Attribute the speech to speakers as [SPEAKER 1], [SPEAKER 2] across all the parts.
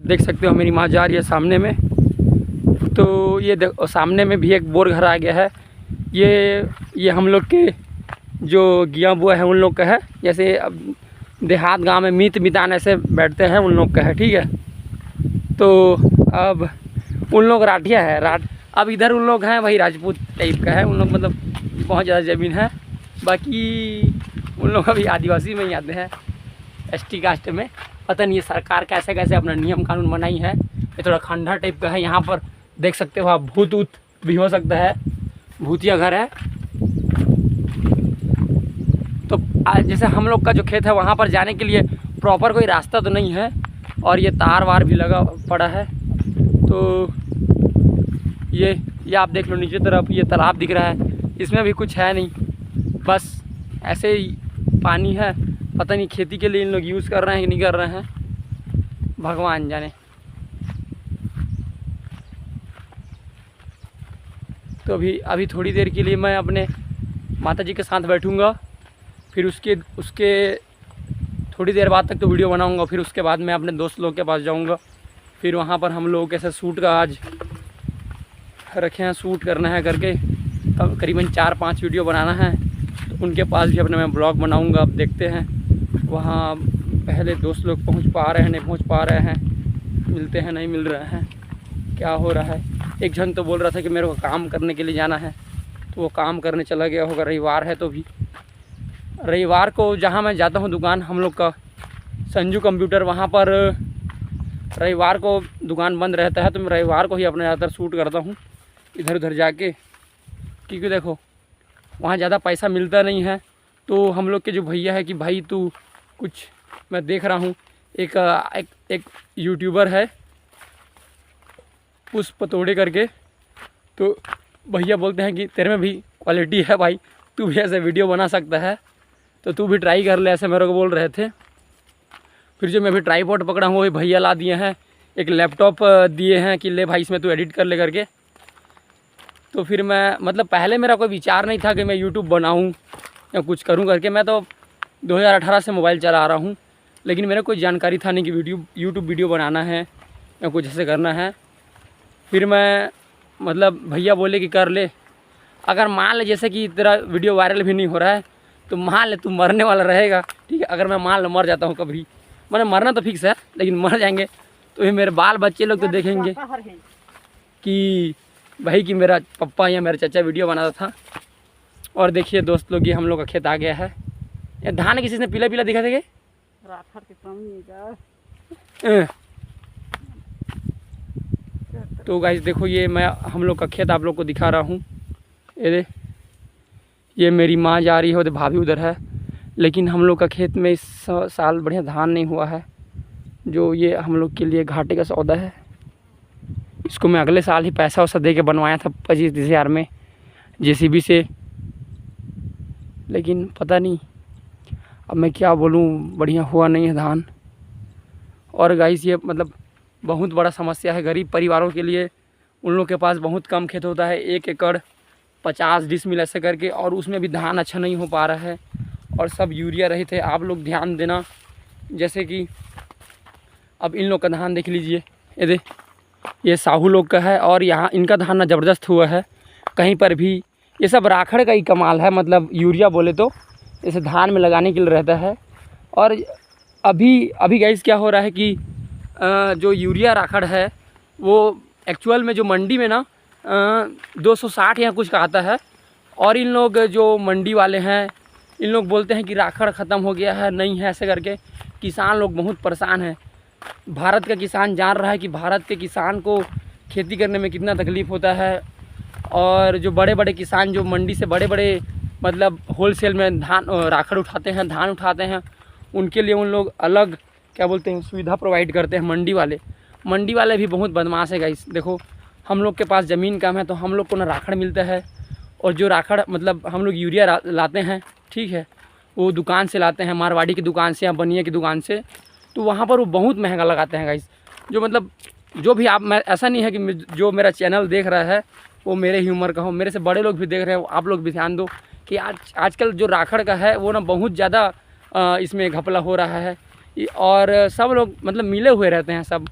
[SPEAKER 1] देख सकते हो मेरी माँ जा रही है सामने में। तो ये सामने में भी एक बोर घर आ गया है। ये हम लोग के जो गिया बुआ है उन लोग का है। जैसे अब देहात गांव में मीत मितान ऐसे बैठते हैं उन लोग का है, ठीक है। तो अब उन लोग राठिया है अब इधर उन लोग हैं वही राजपूत टाइप का है उन लोग, मतलब बहुत ज़्यादा ज़मीन है। बाकी उन लोग अभी आदिवासी में ही आते हैं, एसटी कास्ट में। पता नहीं ये सरकार कैसे कैसे अपना नियम कानून बनाई है। ये थोड़ा खंडर टाइप का है। यहाँ पर देख सकते हो आप भूत ऊत भी हो सकता है, भूतिया घर है। तो जैसे हम लोग का जो खेत है वहाँ पर जाने के लिए प्रॉपर कोई रास्ता तो नहीं है, और ये तार वार भी लगा पड़ा है। तो ये आप देख लो नीचे तरफ ये तालाब दिख रहा है, इसमें भी कुछ है नहीं, बस ऐसे ही पानी है। पता नहीं खेती के लिए इन लोग यूज़ कर रहे हैं कि नहीं कर रहे हैं, भगवान जाने। तो अभी थोड़ी देर के लिए मैं अपने माताजी के साथ बैठूंगा, फिर उसके थोड़ी देर बाद तक तो वीडियो बनाऊंगा। फिर उसके बाद मैं अपने दोस्त लोग के पास जाऊंगा। फिर वहाँ पर हम लोग कैसे शूट का आज रखे हैं, शूट करना है करके, तब करीबन 4-5 वीडियो बनाना है। तो उनके पास भी अपने मैं ब्लॉग बनाऊंगा। अब देखते हैं वहाँ पहले दोस्त लोग पहुँच पा रहे हैं नहीं पहुँच पा रहे हैं, मिलते हैं नहीं मिल रहे हैं, क्या हो रहा है। एक जन तो बोल रहा था कि मेरे को काम करने के लिए जाना है, तो वो काम करने चला गया होगा। रविवार है तो भी रविवार को जहाँ मैं जाता हूँ दुकान हम लोग का संजू कंप्यूटर, वहाँ पर रविवार को दुकान बंद रहता है। तो मैं रविवार को ही अपना ज़्यादातर शूट करता हूँ इधर उधर जाके, क्योंकि देखो वहाँ ज़्यादा पैसा मिलता नहीं है। तो हम लोग के जो भैया है कि भाई तू कुछ, मैं देख रहा हूँ एक यूट्यूबर है पुष्प पतोड़े करके, तो भैया बोलते हैं कि तेरे में भी क्वालिटी है भाई, तू भी ऐसे वीडियो बना सकता है, तो तू भी ट्राई कर ले, ऐसे मेरे को बोल रहे थे। फिर जो मैं भी ट्राईपॉड पकड़ा हूँ वो भी भैया ला दिए हैं, एक लैपटॉप दिए हैं कि ले भाई इसमें तू एडिट कर ले करके। तो फिर मैं मतलब पहले मेरा कोई विचार नहीं था कि मैं यूट्यूब बनाऊँ या कुछ करूँ करके। मैं तो 2018 से मोबाइल चला रहा हूँ, लेकिन मेरे कोई जानकारी था नहीं कि यूट्यूब वीडियो बनाना है या कुछ ऐसे करना है। फिर मैं मतलब भैया बोले कि कर ले, अगर मान ले जैसे कि तेरा वीडियो वायरल भी नहीं हो रहा है तो मान ले तू मरने वाला रहेगा, ठीक है। अगर मैं मान लो मर जाता हूँ कभी, मैंने मरना तो फिक्स है, लेकिन मर जाएंगे तो ये मेरे बाल बच्चे लोग तो देखेंगे कि भाई कि मेरा पापा या मेरा चाचा वीडियो बनाता था। और देखिए दोस्त लोग ये हम लोग का खेत आ गया है। ये धान किसी ने पीला पीला दिखा देंगे, तो गाइस देखो ये मैं हम लोग का खेत आप लोग को दिखा रहा हूँ। ये मेरी माँ जा रही है, उधर भाभी उधर है। लेकिन हम लोग का खेत में इस साल बढ़िया धान नहीं हुआ है, जो ये हम लोग के लिए घाटे का सौदा है। इसको मैं अगले साल ही पैसा वैसा दे के बनवाया था 25,000 में JCB से, लेकिन पता नहीं अब मैं क्या बोलूँ, बढ़िया हुआ नहीं है धान। और गाइस ये मतलब बहुत बड़ा समस्या है गरीब परिवारों के लिए। उन लोग के पास बहुत कम खेत होता है, 1 एकड़ 50 डिसमिल ऐसे करके, और उसमें भी धान अच्छा नहीं हो पा रहा है और सब यूरिया रहित है। आप लोग ध्यान देना, जैसे कि अब इन लोग का धान देख लीजिए, ये साहू लोग का है, और यहाँ इनका धान ना ज़बरदस्त हुआ है कहीं पर भी। ये सब राखड़ का ही कमाल है, मतलब यूरिया बोले तो जैसे धान में लगाने के लिए रहता है। और अभी गाइस क्या हो रहा है कि जो यूरिया राखड़ है वो एक्चुअल में जो मंडी में ना 260 या कुछ का आता है, और इन लोग जो मंडी वाले हैं इन लोग बोलते हैं कि राखड़ ख़त्म हो गया है, नहीं है ऐसे करके। किसान लोग बहुत परेशान हैं। भारत का किसान जान रहा है कि भारत के किसान को खेती करने में कितना तकलीफ़ होता है। और जो बड़े बड़े किसान जो मंडी से बड़े बड़े मतलब होलसेल में राखड़ उठाते हैं, धान उठाते हैं, उनके लिए उन लोग अलग क्या बोलते हैं सुविधा प्रोवाइड करते हैं। मंडी वाले भी बहुत बदमाश है गाइस। देखो हम लोग के पास ज़मीन कम है तो हम लोग को ना राखड़ मिलता है, और जो राखड़ मतलब हम लोग यूरिया लाते हैं, ठीक है, वो दुकान से लाते हैं, मारवाड़ी की दुकान से या बनिया की दुकान से, तो वहाँ पर वो बहुत महंगा लगाते हैं गाइस। जो मतलब जो भी आप, मैं ऐसा नहीं है कि जो मेरा चैनल देख रहा है वो मेरे ही उम्र का हो, मेरे से बड़े लोग भी देख रहे हैं। आप लोग भी ध्यान दो कि आजकल जो राखड़ का है वो ना बहुत ज़्यादा इसमें घपला हो रहा है, और सब लोग मतलब मिले हुए रहते हैं सब।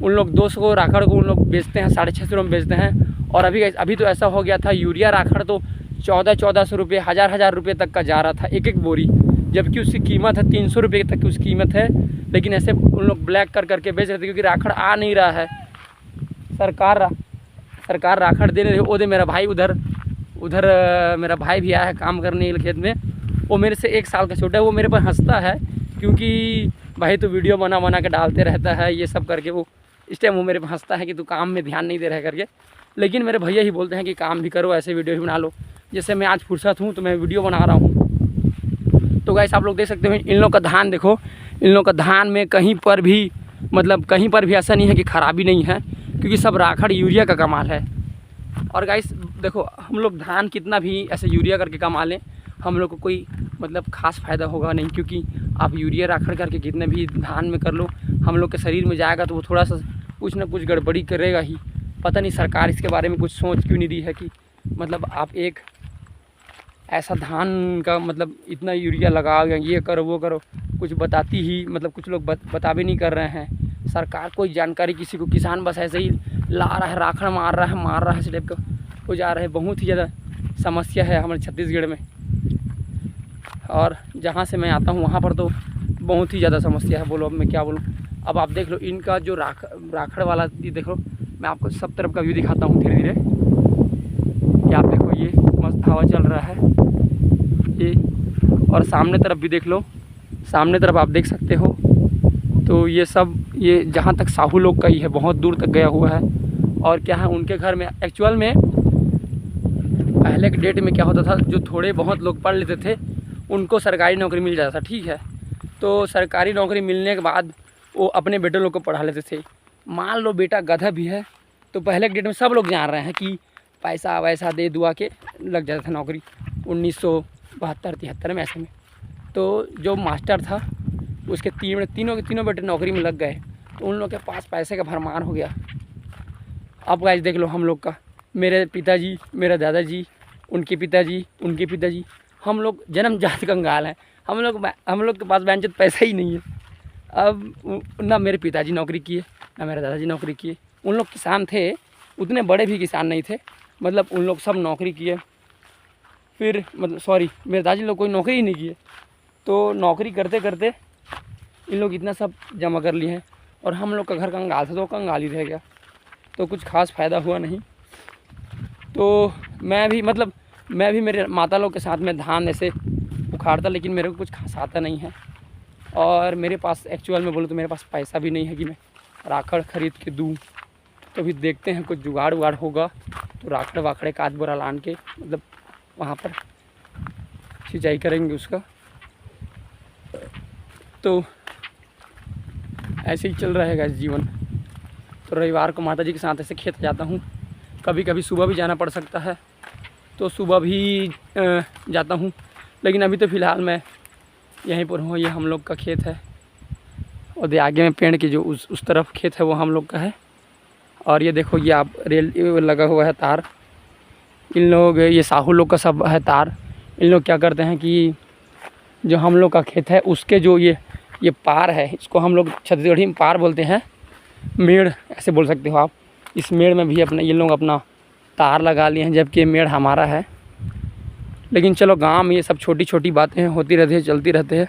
[SPEAKER 1] उन लोग 200 राखड़ को उन लोग बेचते हैं, 650 रुपये में बेचते हैं। और अभी तो ऐसा हो गया था, यूरिया राखड़ तो 1400 रुपये, 1000 रुपये तक का जा रहा था एक बोरी, जबकि उसकी कीमत है 300 रुपये तक की उसकी कीमत है। लेकिन ऐसे उन लोग ब्लैक करके बेच रहे थे, क्योंकि राखड़ आ नहीं रहा है। सरकार राखड़ दे रही है। वो दे मेरा भाई उधर मेरा भाई भी आया है काम करने के लिए खेत में। वो मेरे से 1 साल का छोटा है। वो मेरे पर हंसता है, क्योंकि भाई तो वीडियो बना के डालते रहता है ये सब करके। वो इस टाइम वो मेरे पर हंसता है कि तू काम में ध्यान नहीं दे रहा है करके। लेकिन मेरे भैया ही बोलते हैं कि काम भी करो, ऐसे वीडियो भी बना लो। जैसे मैं आज फुर्सत हूँ तो मैं वीडियो बना रहा हूँ। तो गाइस आप लोग देख सकते हो इन लोग का धान देखो। इन लोग का धान में कहीं पर भी ऐसा नहीं है कि खराबी नहीं है, क्योंकि सब राखड़ यूरिया का कमाल है। और गाइस देखो, हम लोग धान कितना भी ऐसे यूरिया करके कमा लें, हम लोग को कोई खास फ़ायदा होगा नहीं, क्योंकि आप यूरिया राखड़ करके कितने भी धान में कर लो, हम लोग के शरीर में जाएगा तो वो थोड़ा सा कुछ ना कुछ गड़बड़ी करेगा ही। पता नहीं सरकार इसके बारे में कुछ सोच क्यों नहीं रही है कि आप एक ऐसा धान का इतना यूरिया लगाओ या ये करो वो करो, कुछ बताती ही कुछ लोग बता भी नहीं कर रहे हैं। सरकार कोई जानकारी किसी को, किसान बस ऐसे ही ला रहा है, राखड़ मार रहा है, इस टाइप का हो जा रहा है। बहुत ही ज़्यादा समस्या है हमारे छत्तीसगढ़ में। और जहाँ से मैं आता हूँ वहाँ पर तो बहुत ही ज़्यादा समस्या है। बोलो अब मैं क्या बोलूँ। अब आप देख लो इनका जो राखड़ वाला, ये देख लो, मैं आपको सब तरफ का व्यू दिखाता हूँ धीरे धीरे। ये आप देखो, ये मस्त हवा चल रहा है ये। और सामने तरफ भी देख लो, सामने तरफ आप देख सकते हो। तो ये सब, ये जहाँ तक साहू लोग का ही है, बहुत दूर तक गया हुआ है। और क्या है उनके घर में, एक्चुअल में पहले के डेट में क्या होता था, जो थोड़े बहुत लोग पढ़ लेते थे उनको सरकारी नौकरी मिल जाता था, ठीक है। तो सरकारी नौकरी मिलने के बाद वो अपने बेटे लोग को पढ़ा लेते थे। मान लो बेटा गधा भी है तो पहले के डेट में सब लोग जान रहे हैं कि पैसा वैसा दे दुआ के लग जाता था नौकरी, 1972-73 में ऐसे में। तो जो मास्टर था उसके तीनों बेटे नौकरी में लग गए, तो उन लोग के पास पैसे का भरमार हो गया। अब गाइस देख लो हम लोग का, मेरे पिताजी, मेरे दादाजी, उनके पिताजी, हम लोग जन्मजात कंगाल हैं। हम लोग के पास बेंचत पैसा ही नहीं है। अब ना मेरे पिताजी नौकरी किए, ना मेरे दादाजी नौकरी किए। उन लोग किसान थे, उतने बड़े भी किसान नहीं थे, उन लोग सब नौकरी किए। फिर मेरे दादाजी लोग कोई नौकरी ही नहीं किए। तो नौकरी करते करते इन लोग इतना सब जमा कर लिए हैं। और हम लोग का घर कंगाल था तो कंगाल ही रह गया, तो कुछ खास फ़ायदा हुआ नहीं। तो मैं भी मेरे माता लोग के साथ में धान ऐसे उखाड़ता, लेकिन मेरे को कुछ खास आता नहीं है। और मेरे पास एक्चुअल में बोलूँ तो मेरे पास पैसा भी नहीं है कि मैं राखड़ ख़रीद के दूँ। तो अभी देखते हैं कुछ जुगाड़ उगाड़ होगा तो राखड़ वाखड़ एक आध बोरा लान के वहाँ पर सिंचाई करेंगे उसका। तो ऐसे ही चल रहेगा इस जीवन। तो रविवार को माताजी के साथ ऐसे खेत जाता हूँ, कभी कभी सुबह भी जाना पड़ सकता है तो सुबह भी जाता हूँ। लेकिन अभी तो फ़िलहाल मैं यहीं पर हूँ। ये हम लोग का खेत है, और आगे में पेड़ की जो उस तरफ खेत है वो हम लोग का है। और ये देखो, ये आप रेल लगा हुआ है तार। इन लोग, ये साहू लोग का सब है तार। इन लोग क्या करते हैं कि जो हम लोग का खेत है उसके जो ये पार है, इसको हम लोग छत्तीसगढ़ी में पार बोलते हैं, मेड़ ऐसे बोल सकते हो आप। इस मेड़ में भी ये लोग अपना तार लगा लिए हैं, जबकि ये मेड़ हमारा है। लेकिन चलो, गांव में ये सब छोटी छोटी बातें होती रहती है, चलती रहते हैं।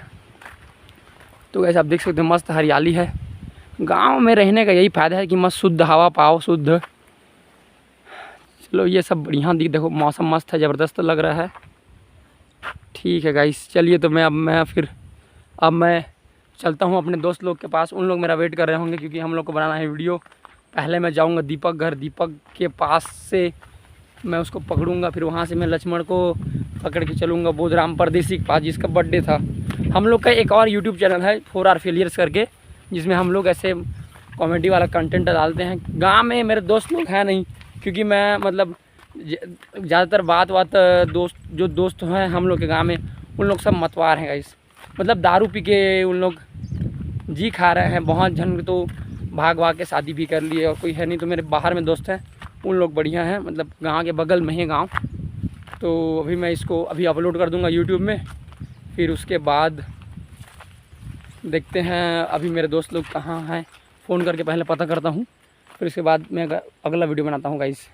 [SPEAKER 1] तो ऐसे आप देख सकते हो मस्त हरियाली है। गांव में रहने का यही फ़ायदा है कि मस्त शुद्ध हवा पाओ, शुद्ध। चलो ये सब बढ़िया देखो, मौसम मस्त है, ज़बरदस्त लग रहा है। ठीक है गाइस, चलिए तो अब मैं चलता हूँ अपने दोस्त लोग के पास। उन लोग मेरा वेट कर रहे होंगे क्योंकि हम लोग को बनाना है वीडियो। पहले मैं जाऊँगा दीपक घर, दीपक के पास से मैं उसको पकड़ूंगा, फिर वहाँ से मैं लक्ष्मण को पकड़ के चलूँगा बोधराम परदेसी के पास, जिसका बर्थडे था। हम लोग का एक और यूट्यूब चैनल है 4R फेलियर्स करके, जिसमें हम लोग ऐसे कॉमेडी वाला कंटेंट डालते हैं। गांव में मेरे दोस्त लोग हैं नहीं, क्योंकि मैं ज़्यादातर जो दोस्त हैं हम लोग के गांव में, उन लोग सब मतवार हैं गाइस। दारू पी के उन लोग जी खा रहे हैं। बहुत जन तो भाग के शादी भी कर लिए, और कोई है नहीं। तो मेरे बाहर में दोस्त हैं, उन लोग बढ़िया हैं, गांव के बगल में है गांव। तो अभी मैं इसको अपलोड कर दूंगा यूट्यूब में। फिर उसके बाद देखते हैं अभी मेरे दोस्त लोग कहाँ हैं, फ़ोन करके पहले पता करता हूँ, फिर उसके बाद मैं अगला वीडियो बनाता हूँ गाइस।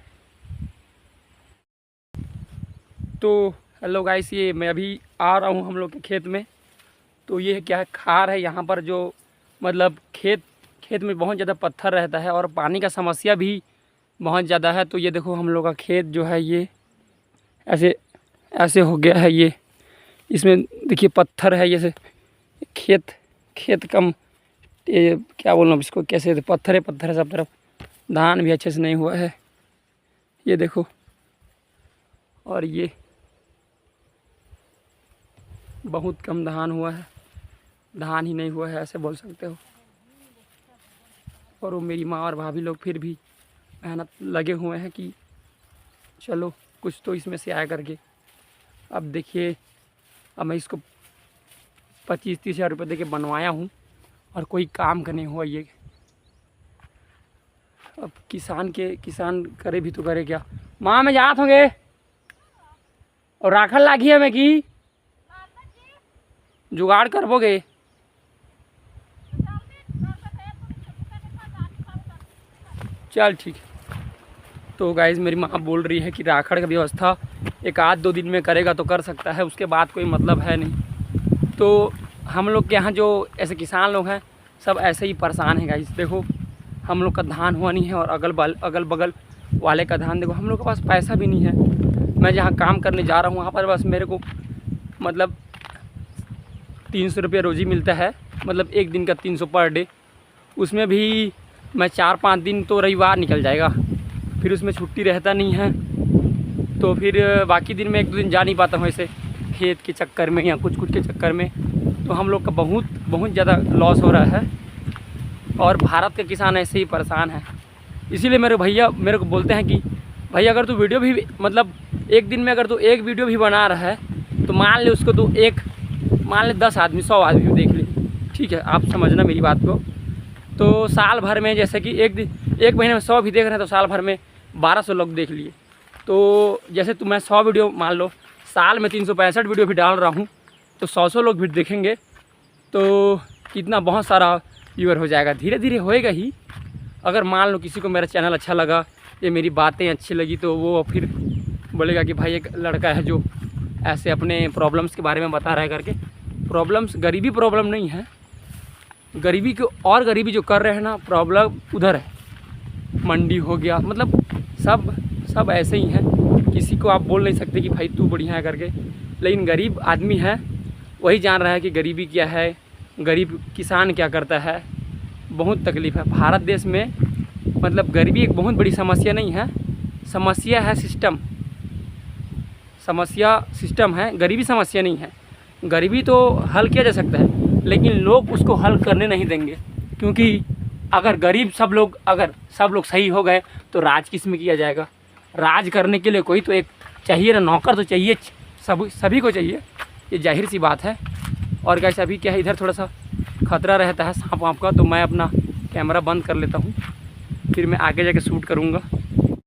[SPEAKER 1] तो हेलो गाइस, ये मैं अभी आ रहा हूँ हम लोग के खेत में। तो ये क्या है, खार है यहाँ पर, जो मतलब खेत में बहुत ज़्यादा पत्थर रहता है और पानी का समस्या भी बहुत ज़्यादा है। तो ये देखो हम लोग का खेत जो है ये ऐसे ऐसे हो गया है। ये इसमें देखिए पत्थर है, जैसे खेत कम, ये क्या बोलूँ अब इसको, कैसे पत्थर है सब तरफ। धान भी अच्छे से नहीं हुआ है, ये देखो। और ये बहुत कम धान हुआ है, धान ही नहीं हुआ है ऐसे बोल सकते हो। और वो मेरी माँ और भाभी लोग फिर भी मेहनत लगे हुए हैं कि चलो कुछ तो इसमें से आया करके। अब देखिए, अब मैं इसको 25-30 हज़ार रुपये दे के बनवाया हूँ और कोई काम का नहीं हुआ ये। अब किसान करे भी तो करे क्या। माँ में जात होंगे और राखल लागी है मैं कि जुगाड़ करबोगे। चल ठीक है। तो गाइज़ मेरी माँ बोल रही है कि राखड़ का व्यवस्था 1-2 दिन में करेगा तो कर सकता है, उसके बाद कोई मतलब है नहीं। तो हम लोग के यहाँ जो ऐसे किसान लोग हैं सब ऐसे ही परेशान हैं गाइज़। देखो हम लोग का धान हुआ नहीं है और अगल बगल वाले का धान देखो। हम लोग के पास पैसा भी नहीं है। मैं जहाँ काम करने जा रहा हूँ वहाँ पर बस मेरे को मतलब 300 रुपये रोज़ी मिलता है, मतलब एक दिन का 300 पर डे। उसमें भी मैं 4-5 दिन तो रविवार निकल जाएगा, फिर उसमें छुट्टी रहता नहीं है। तो फिर बाकी दिन में 1-2 दिन जा नहीं पाता हूँ ऐसे खेत के चक्कर में या कुछ के चक्कर में। तो हम लोग का बहुत ज़्यादा लॉस हो रहा है और भारत के किसान ऐसे ही परेशान हैं। इसीलिए मेरे भैया मेरे को बोलते हैं कि भाई अगर तू वीडियो भी मतलब एक दिन में अगर तू एक वीडियो भी बना रहा है तो मान ले उसको, तू मान ले 10 आदमी 100 आदमी देख ले, ठीक है, आप समझना मेरी बात को। तो साल भर में जैसे कि एक महीने में 100 भी देख रहे हैं तो साल भर में 1200 लोग देख लिए। तो जैसे मैं 100 वीडियो मान लो, साल में 365 वीडियो भी डाल रहा हूँ तो 100 लोग भी देखेंगे तो कितना बहुत सारा व्यूअर हो जाएगा। धीरे धीरे होएगा ही। अगर मान लो किसी को मेरा चैनल अच्छा लगा, ये मेरी बातें अच्छी लगी, तो वो फिर बोलेगा कि भाई एक लड़का है जो ऐसे अपने प्रॉब्लम्स के बारे में बता रहा है करके। प्रॉब्लम्स गरीबी प्रॉब्लम नहीं है, गरीबी को और गरीबी जो कर रहे हैं ना, प्रॉब्लम उधर है। मंडी हो गया, मतलब सब ऐसे ही हैं। किसी को आप बोल नहीं सकते कि भाई तू बढ़िया है करके। लेकिन गरीब आदमी है वही जान रहा है कि गरीबी क्या है, गरीब किसान क्या करता है। बहुत तकलीफ़ है भारत देश में। मतलब गरीबी एक बहुत बड़ी समस्या नहीं है, समस्या है सिस्टम। सिस्टम है, गरीबी समस्या नहीं है। गरीबी तो हल किया जा सकता है लेकिन लोग उसको हल करने नहीं देंगे। क्योंकि अगर अगर सब लोग सही हो गए तो राज किस में किया जाएगा। राज करने के लिए कोई तो एक चाहिए ना, नौकर तो चाहिए, सभी को चाहिए, ये जाहिर सी बात है। और कैसे अभी क्या है, इधर थोड़ा सा खतरा रहता है सांप वाप का, तो मैं अपना कैमरा बंद कर लेता हूँ, फिर मैं आगे जाके शूट करूँगा।